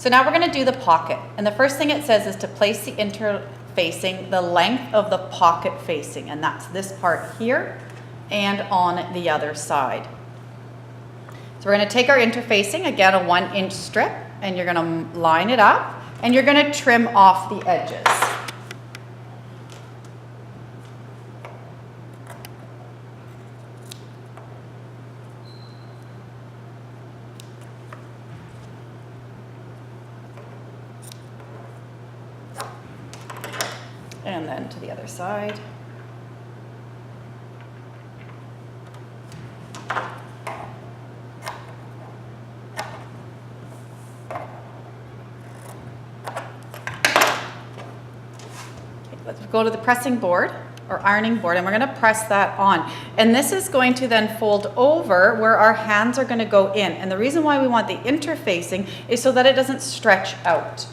So now we're going to do the pocket. And the first thing it says is to place the interfacing the length of the pocket facing. And that's this part here and on the other side. So we're going to take our interfacing, again a 1-inch strip, and you're going to line it up and you're going to trim off the edges. And then to the other side. Let's go to the pressing board or ironing board, and we're going to press that on. And this is going to then fold over where our hands are going to go in. And the reason why we want the interfacing is so that it doesn't stretch out.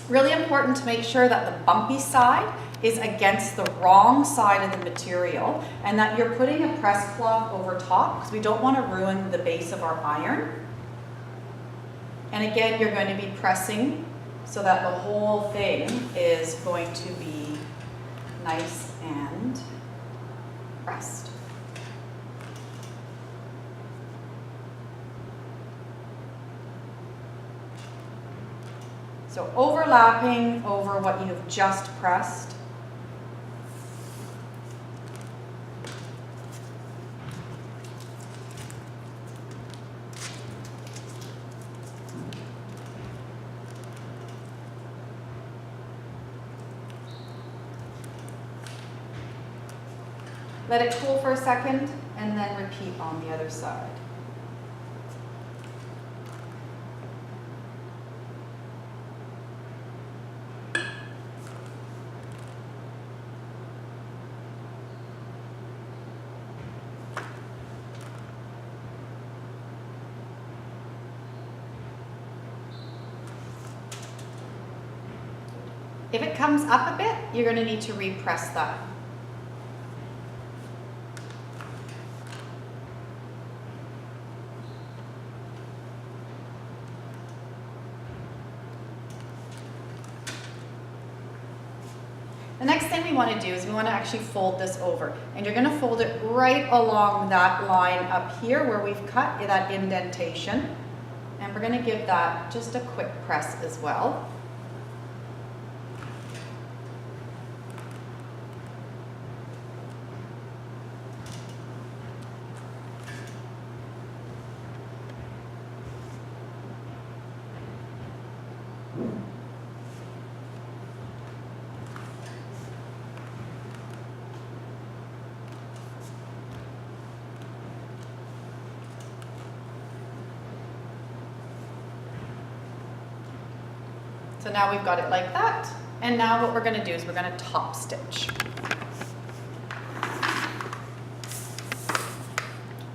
Really important to make sure that the bumpy side is against the wrong side of the material and that you're putting a press cloth over top because we don't want to ruin the base of our iron. And again, you're going to be pressing so that the whole thing is going to be nice and pressed. So overlapping over what you have just pressed. Let it cool for a second and then repeat on the other side. If it comes up a bit, you're going to need to repress that. The next thing we want to do is we want to actually fold this over. And you're going to fold it right along that line up here where we've cut that indentation. And we're going to give that just a quick press as well. So now we've got it like that. And now what we're going to do is we're going to top stitch.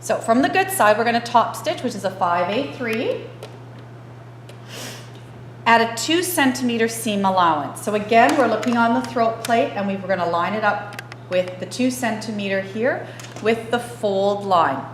So from the good side, we're going to top stitch, which is a 5/8-3. At a 2 centimeter seam allowance. So again, we're looking on the throat plate and we're going to line it up with the 2 centimeter here with the fold line.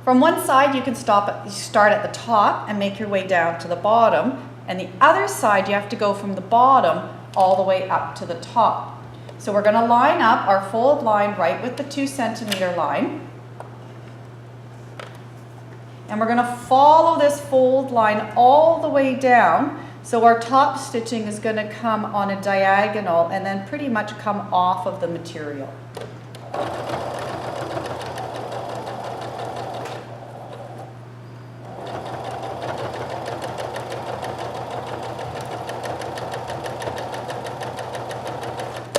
From one side, you can start at the top and make your way down to the bottom. And the other side, you have to go from the bottom all the way up to the top. So we're going to line up our fold line right with the 2 centimeter line. And we're going to follow this fold line all the way down. So our top stitching is going to come on a diagonal and then pretty much come off of the material.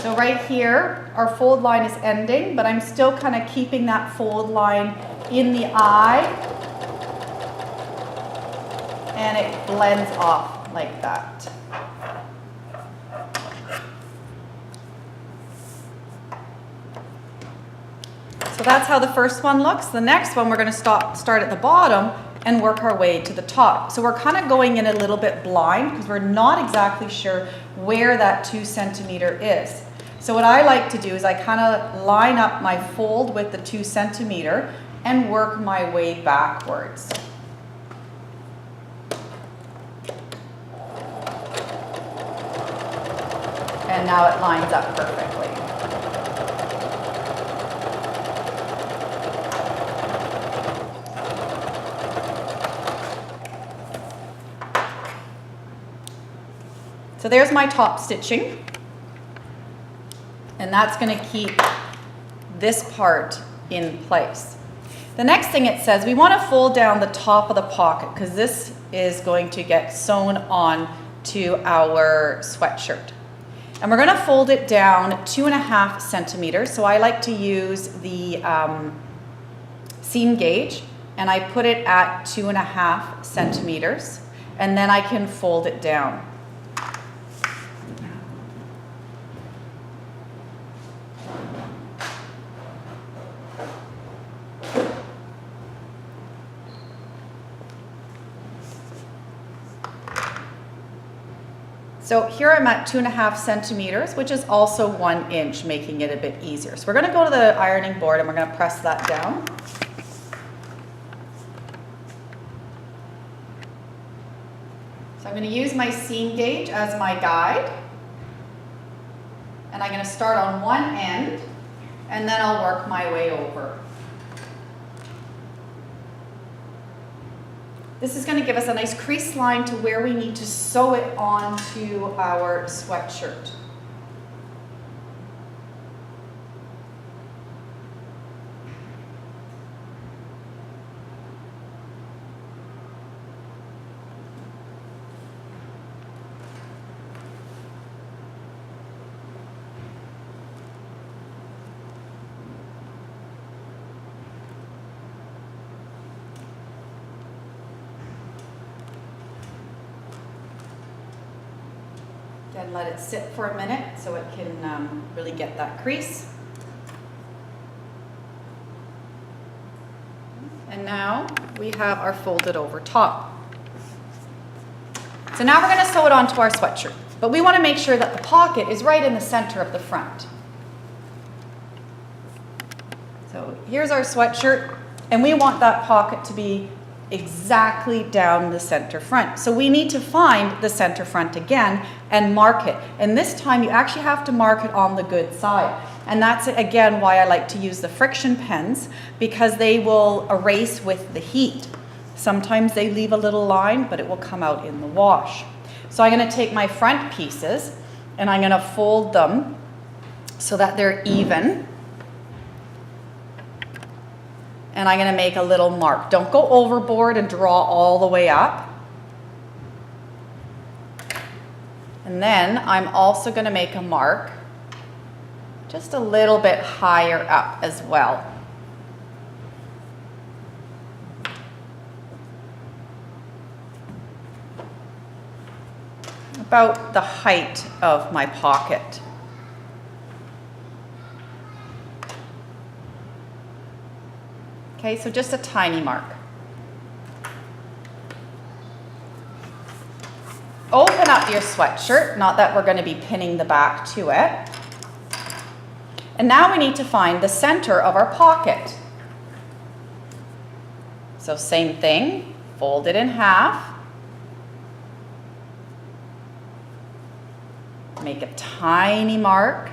So right here, our fold line is ending, but I'm still kind of keeping that fold line in the eye, and it blends off like that. So that's how the first one looks. The next one, we're going to start at the bottom and work our way to the top. So we're kind of going in a little bit blind because we're not exactly sure where that 2 centimeter is. So what I like to do is I kind of line up my fold with the 2 centimeter and work my way backwards. And now it lines up perfectly. So there's my top stitching, and that's going to keep this part in place. The next thing it says, we want to fold down the top of the pocket because this is going to get sewn on to our sweatshirt. And we're going to fold it down 2.5 centimeters. So I like to use the seam gauge, and I put it at 2.5 centimeters, and then I can fold it down. So here I'm at 2.5 centimeters, which is also 1 inch, making it a bit easier. So we're going to go to the ironing board and we're going to press that down. So I'm going to use my seam gauge as my guide. And I'm going to start on one end, and then I'll work my way over. This is going to give us a nice crease line to where we need to sew it onto our sweatshirt. And let it sit for a minute so it can really get that crease. And now we have our folded over top. So now we're going to sew it onto our sweatshirt, but we want to make sure that the pocket is right in the center of the front. So here's our sweatshirt, and we want that pocket to be exactly down the center front. So we need to find the center front again and mark it. And this time you actually have to mark it on the good side. And that's again why I like to use the friction pens, because they will erase with the heat. Sometimes they leave a little line, but it will come out in the wash. So I'm going to take my front pieces and I'm going to fold them so that they're even. And I'm going to make a little mark. Don't go overboard and draw all the way up. And then I'm also going to make a mark just a little bit higher up as well. About the height of my pocket. Okay, so just a tiny mark. Open up your sweatshirt, not that we're going to be pinning the back to it. And now we need to find the center of our pocket. So same thing, fold it in half. Make a tiny mark.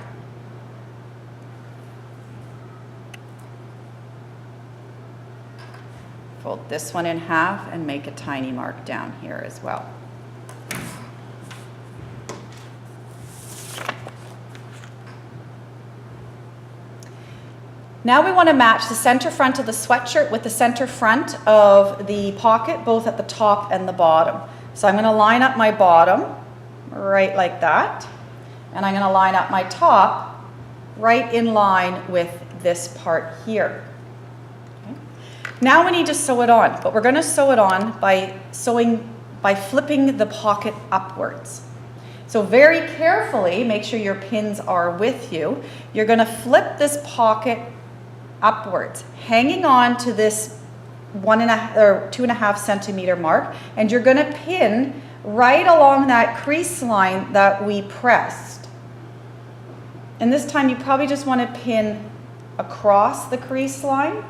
Fold this one in half and make a tiny mark down here as well. Now we want to match the center front of the sweatshirt with the center front of the pocket, both at the top and the bottom. So I'm going to line up my bottom right like that, and I'm going to line up my top right in line with this part here. Now we need to sew it on, but we're going to sew it on by flipping the pocket upwards. So very carefully, make sure your pins are with you. You're going to flip this pocket upwards, hanging on to this 2.5 centimeter mark, and you're going to pin right along that crease line that we pressed. And this time you probably just want to pin across the crease line.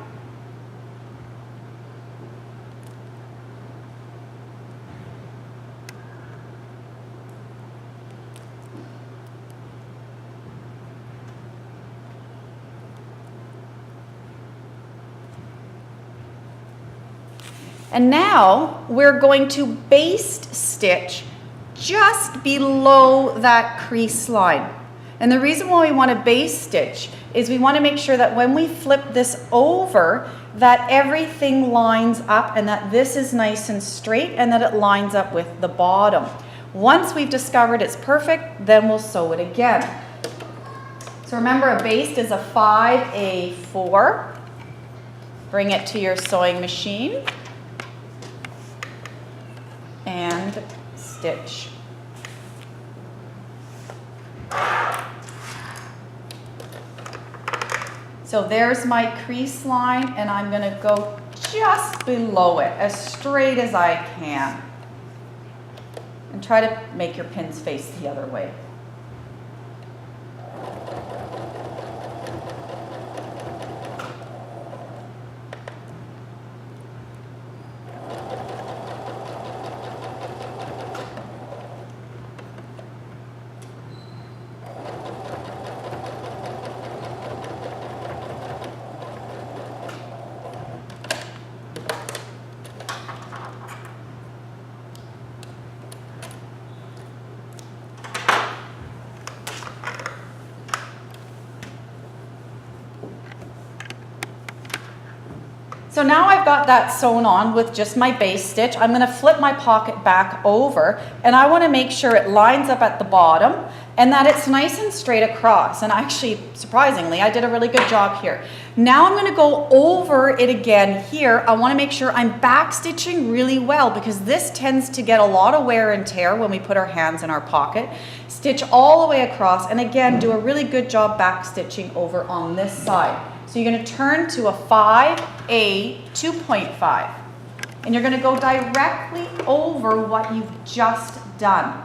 And now we're going to baste stitch just below that crease line. And the reason why we want to baste stitch is we want to make sure that when we flip this over, that everything lines up and that this is nice and straight and that it lines up with the bottom. Once we've discovered it's perfect, then we'll sew it again. So remember, a baste is a 5A4. Bring it to your sewing machine and stitch. So there's my crease line, and I'm going to go just below it, as straight as I can. And try to make your pins face the other way. So now I've got that sewn on with just my base stitch. I'm going to flip my pocket back over, and I want to make sure it lines up at the bottom and that it's nice and straight across. And actually, surprisingly, I did a really good job here. Now I'm going to go over it again here. I want to make sure I'm back stitching really well, because this tends to get a lot of wear and tear when we put our hands in our pocket. Stitch all the way across, and again, do a really good job back stitching over on this side. So you're going to turn to a 5A 2.5, and you're going to go directly over what you've just done.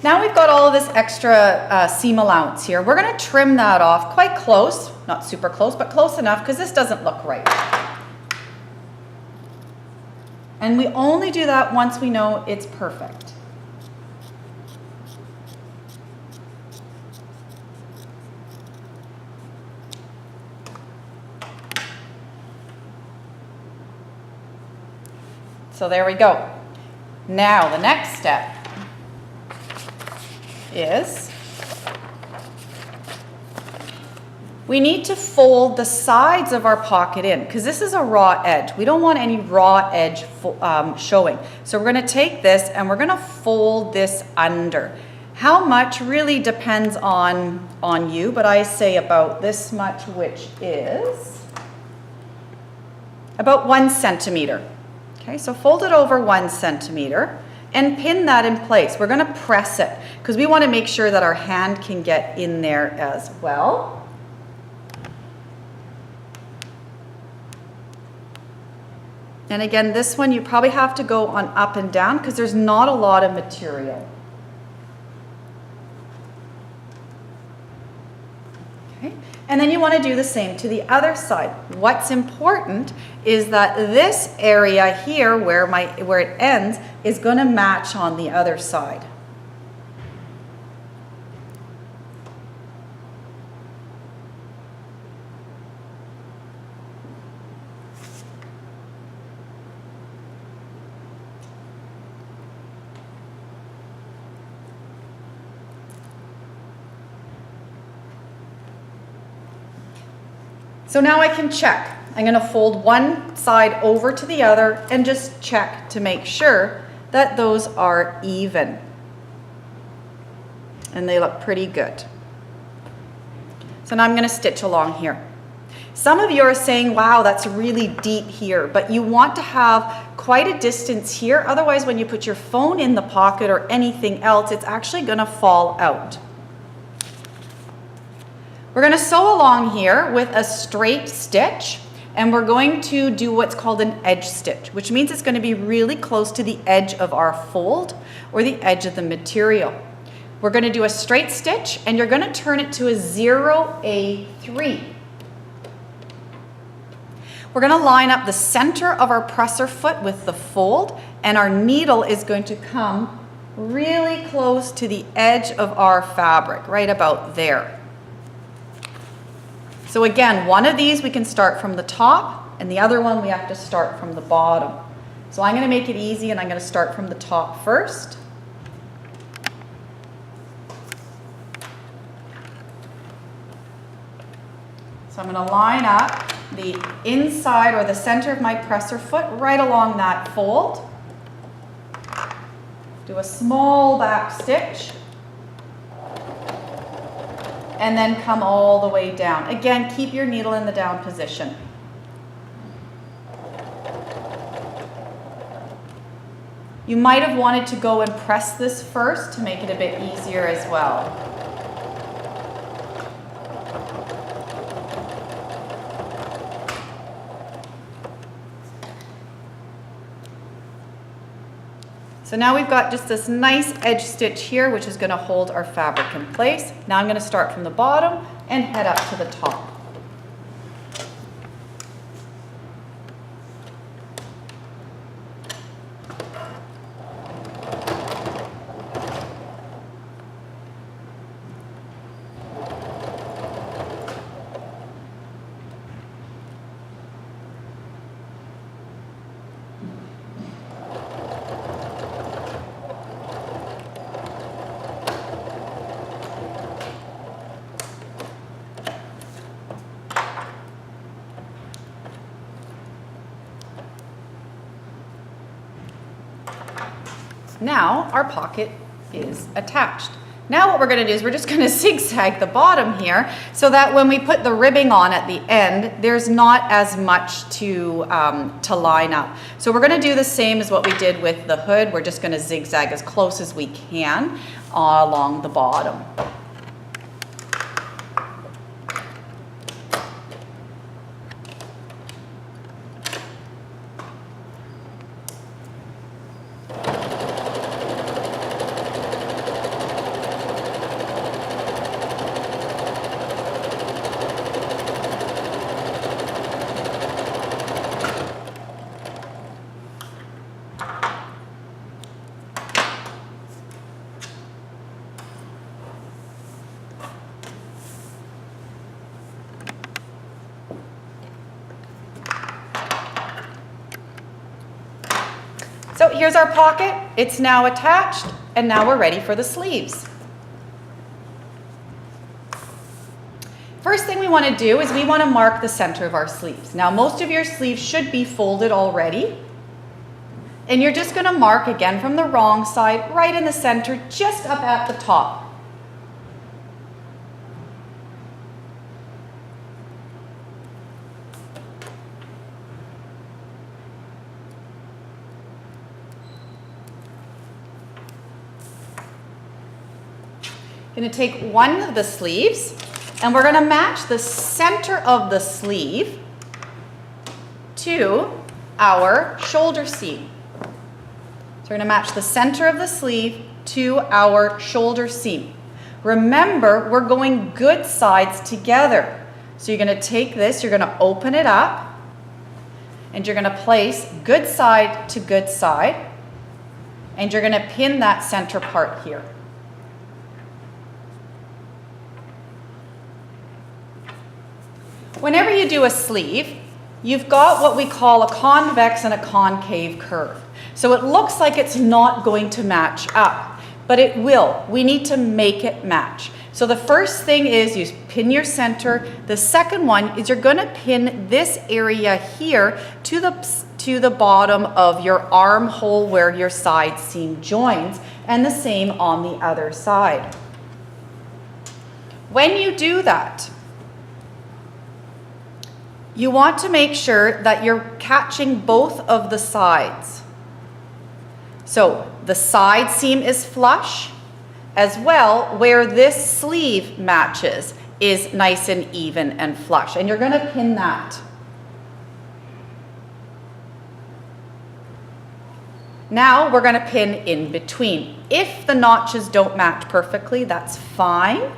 Now we've got all of this extra seam allowance here. We're going to trim that off quite close, not super close, but close enough, because this doesn't look right. And we only do that once we know it's perfect. So there we go. Now the next step is we need to fold the sides of our pocket in, because this is a raw edge. We don't want any raw edge showing. So we're going to take this and we're going to fold this under. How much really depends on you, but I say about this much, which is about 1 centimeter. Okay, so fold it over 1 centimeter. And pin that in place. We're going to press it because we want to make sure that our hand can get in there as well. And again, this one you probably have to go on up and down because there's not a lot of material. Okay. And then you want to do the same to the other side. What's important is that this area here where it ends is going to match on the other side. So now I can check. I'm going to fold one side over to the other and just check to make sure that those are even. And they look pretty good. So now I'm going to stitch along here. Some of you are saying, wow, that's really deep here, but you want to have quite a distance here. Otherwise, when you put your phone in the pocket or anything else, it's actually going to fall out. We're going to sew along here with a straight stitch, and we're going to do what's called an edge stitch, which means it's going to be really close to the edge of our fold or the edge of the material. We're going to do a straight stitch, and you're going to turn it to a 0A3. We're going to line up the center of our presser foot with the fold, and our needle is going to come really close to the edge of our fabric, right about there. So again, one of these we can start from the top, and the other one we have to start from the bottom. So I'm going to make it easy, and I'm going to start from the top first. So I'm going to line up the inside or the center of my presser foot right along that fold. Do a small back stitch. And then come all the way down. Again, keep your needle in the down position. You might have wanted to go and press this first to make it a bit easier as well. So now we've got just this nice edge stitch here, which is going to hold our fabric in place. Now I'm going to start from the bottom and head up to the top. Now our pocket is attached. Now what we're going to do is we're just going to zigzag the bottom here so that when we put the ribbing on at the end, there's not as much to line up. So we're going to do the same as what we did with the hood. We're just going to zigzag as close as we can along the bottom. So here's our pocket. It's now attached, and now we're ready for the sleeves. First thing we want to do is we want to mark the center of our sleeves. Now most of your sleeves should be folded already, and you're just going to mark again from the wrong side, right in the center, just up at the top. Going to take one of the sleeves, and we're going to match the center of the sleeve to our shoulder seam. So we're going to match the center of the sleeve to our shoulder seam. Remember, we're going good sides together. So you're going to take this, you're going to open it up, and you're going to place good side to good side, and you're going to pin that center part here. Whenever you do a sleeve, you've got what we call a convex and a concave curve. So it looks like it's not going to match up, but it will. We need to make it match. So the first thing is you pin your center. The second one is you're going to pin this area here to to the bottom of your armhole where your side seam joins, and the same on the other side. When you do that, you want to make sure that you're catching both of the sides. So the side seam is flush, as well where this sleeve matches is nice and even and flush. And you're going to pin that. Now we're going to pin in between. If the notches don't match perfectly, that's fine.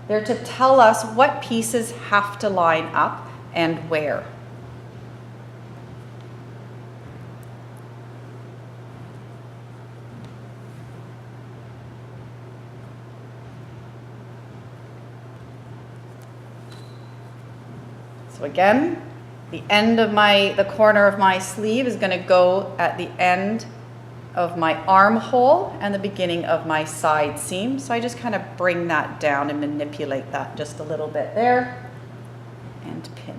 They're to tell us what pieces have to line up and where. So again, the end of the corner of my sleeve is going to go at the end of my armhole and the beginning of my side seam. So I just kind of bring that down and manipulate that just a little bit there and pin.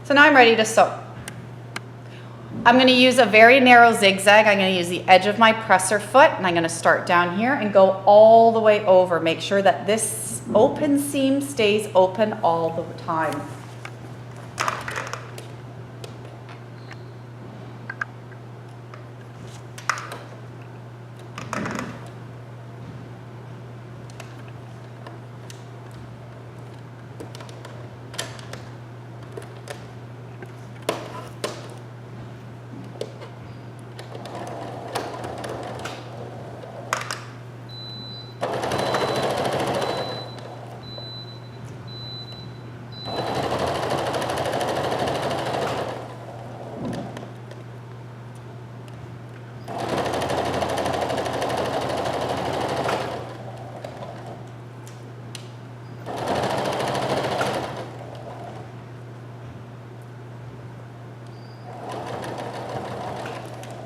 So now I'm ready to sew. I'm going to use a very narrow zigzag. I'm going to use the edge of my presser foot, and I'm going to start down here and go all the way over. Make sure that this open seam stays open all the time.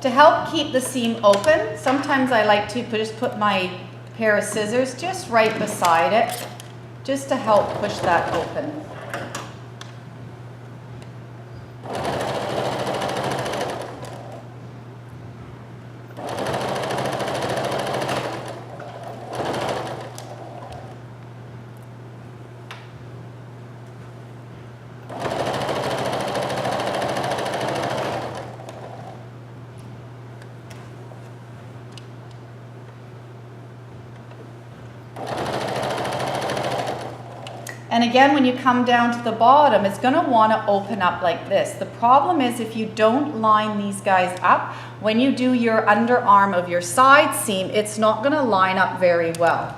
To help keep the seam open, sometimes I like to just put my pair of scissors just right beside it, just to help push that open. And again, when you come down to the bottom, it's going to want to open up like this. The problem is if you don't line these guys up, when you do your underarm of your side seam, it's not going to line up very well.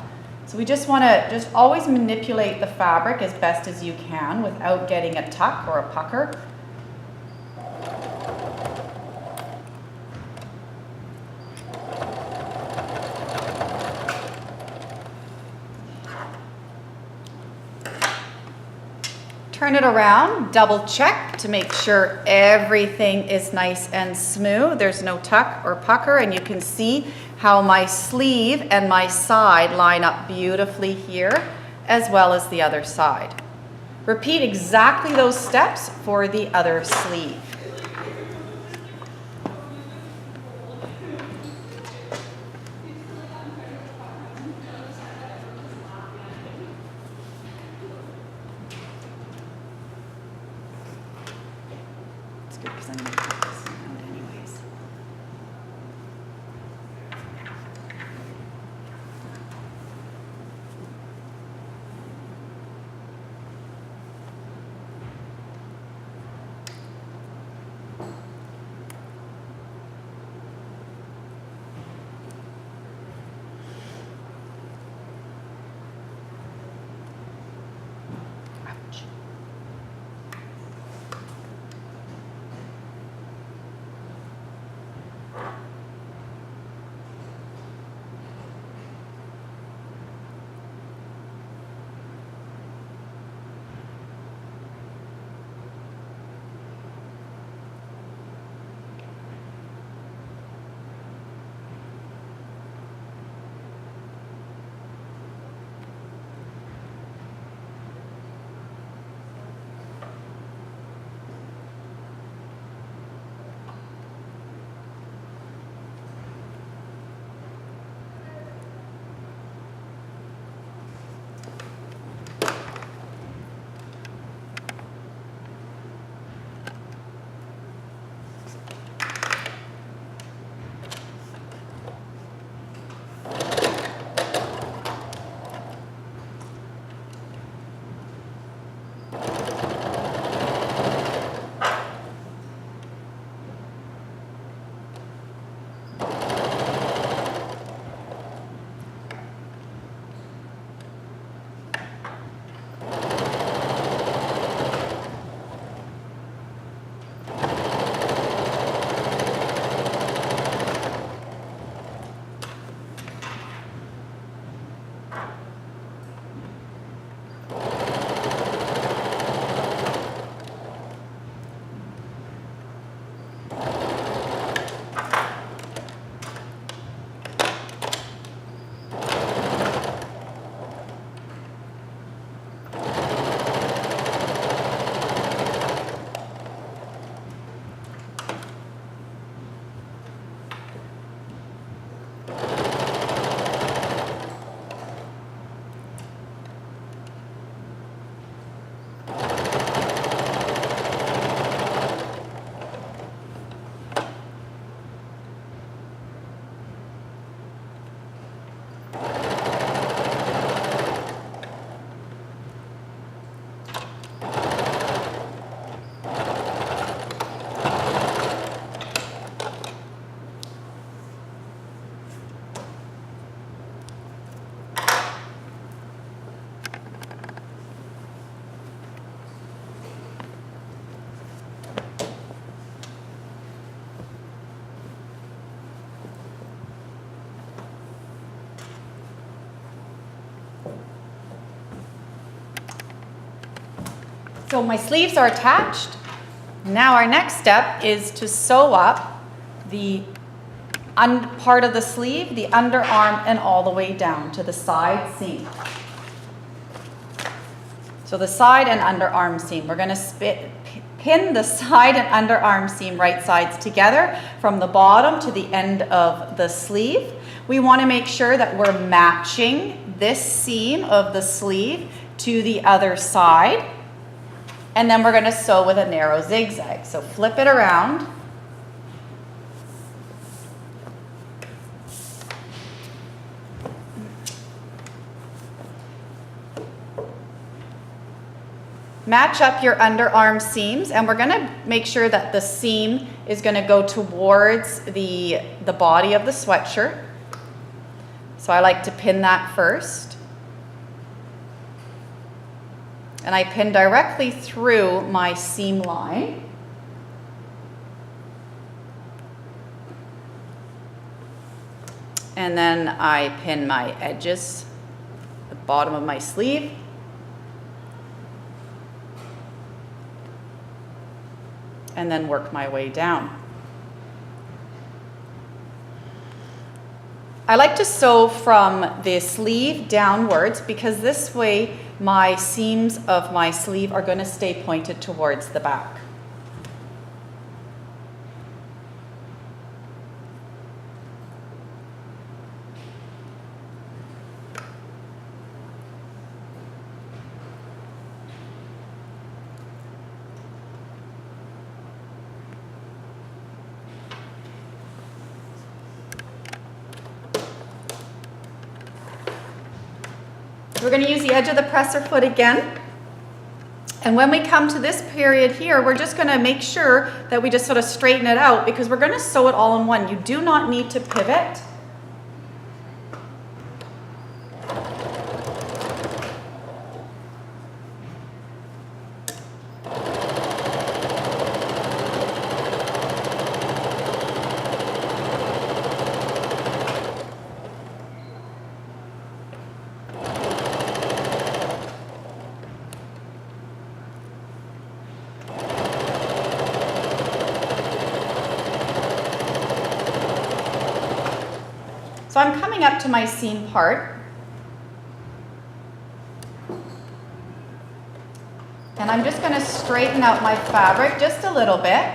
So we just want to always manipulate the fabric as best as you can without getting a tuck or a pucker. Turn it around, double check to make sure everything is nice and smooth. There's no tuck or pucker, and you can see how my sleeve and my side line up beautifully here, as well as the other side. Repeat exactly those steps for the other sleeve. Because I'm going to put this around anyways. Ouch. So my sleeves are attached. Now our next step is to sew up the part of the sleeve, the underarm, and all the way down to the side seam. So the side and underarm seam, we're going to pin the side and underarm seam right sides together from the bottom to the end of the sleeve. We want to make sure that we're matching this seam of the sleeve to the other side. And then we're going to sew with a narrow zigzag. So flip it around. Match up your underarm seams, and we're going to make sure that the seam is going to go towards the body of the sweatshirt. So I like to pin that first. And I pin directly through my seam line. And then I pin my edges, the bottom of my sleeve. And then work my way down. I like to sew from the sleeve downwards because this way my seams of my sleeve are going to stay pointed towards the back. We're going to use the edge of the presser foot again. And when we come to this period here, we're just going to make sure that we just sort of straighten it out because we're going to sew it all in one. You do not need to pivot. So I'm coming up to my seam part, and I'm just going to straighten out my fabric just a little bit.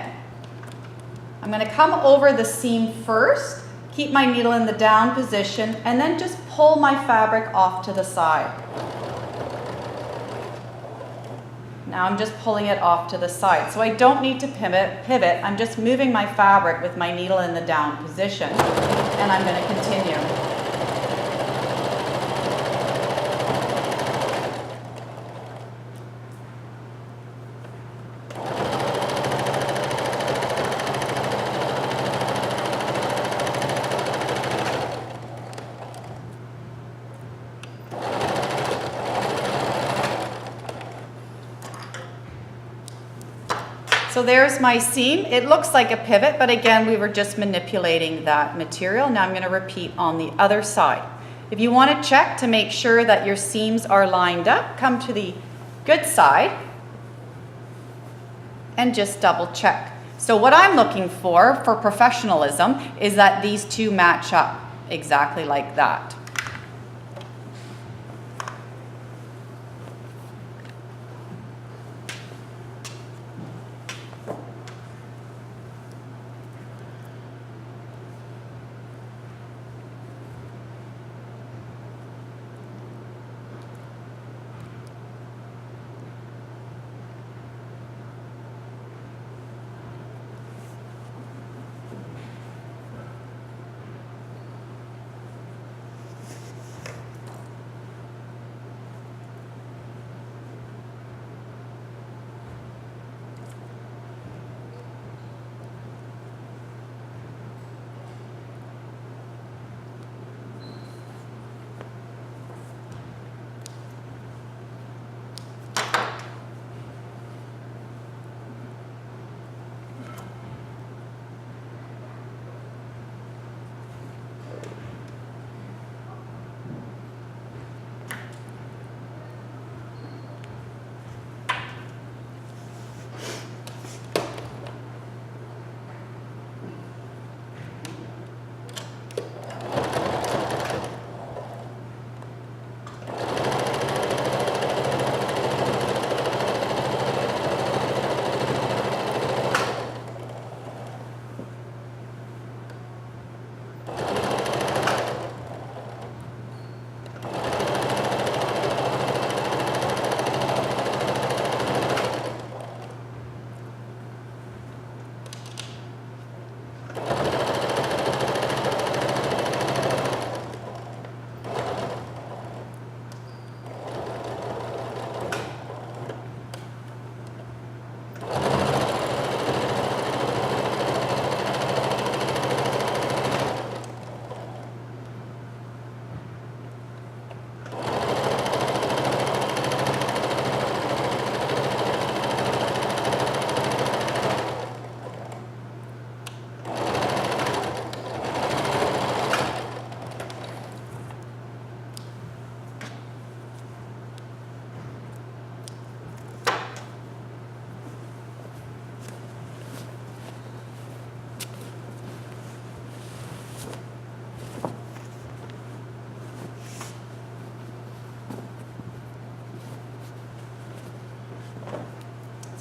I'm going to come over the seam first, keep my needle in the down position, and then just pull my fabric off to the side. Now I'm just pulling it off to the side. So I don't need to pivot. I'm just moving my fabric with my needle in the down position. And I'm going to continue. So there's my seam. It looks like a pivot, but again, we were just manipulating that material. Now I'm going to repeat on the other side. If you want to check to make sure that your seams are lined up, come to the good side and just double check. So what I'm looking for professionalism is that these two match up exactly like that.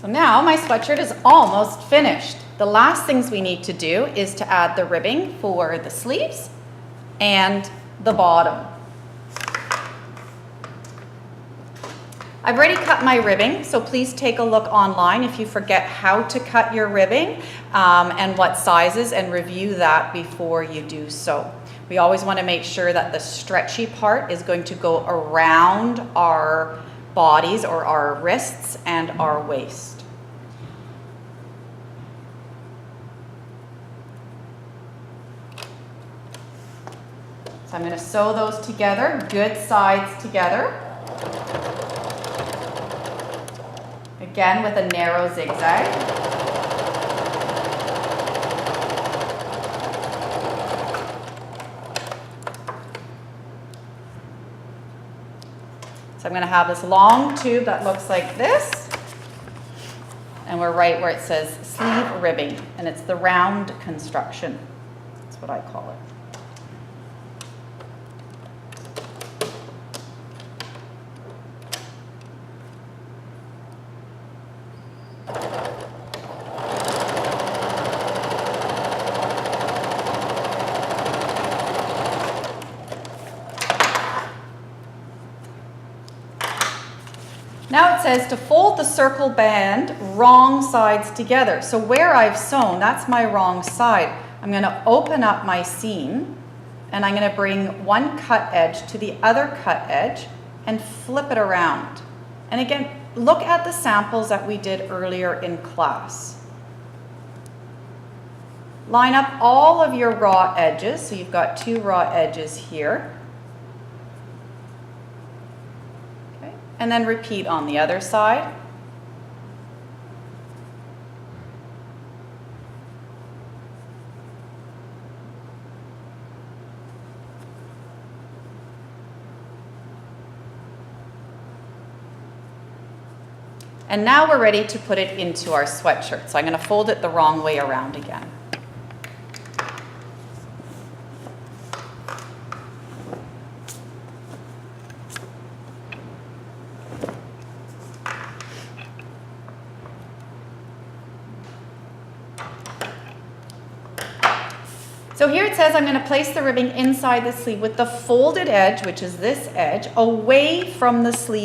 So now my sweatshirt is almost finished. The last things we need to do is to add the ribbing for the sleeves and the bottom. I've already cut my ribbing, so please take a look online if you forget how to cut your ribbing and what sizes, and review that before you do so. We always want to make sure that the stretchy part is going to go around our bodies or our wrists and our waist. So I'm going to sew those together, good sides together. Again with a narrow zigzag. So I'm going to have this long tube that looks like this, and we're right where it says sleeve ribbing, and it's the round construction. That's what I call it. Now it says to fold the circle band wrong sides together. So where I've sewn, that's my wrong side. I'm going to open up my seam, and I'm going to bring one cut edge to the other cut edge and flip it around. And again, look at the samples that we did earlier in class. Line up all of your raw edges. So you've got 2 raw edges here. And then repeat on the other side. And now we're ready to put it into our sweatshirt. So I'm going to fold it the wrong way around again. So here it says I'm going to place the ribbing inside the sleeve with the folded edge, which is this edge, away from the sleeve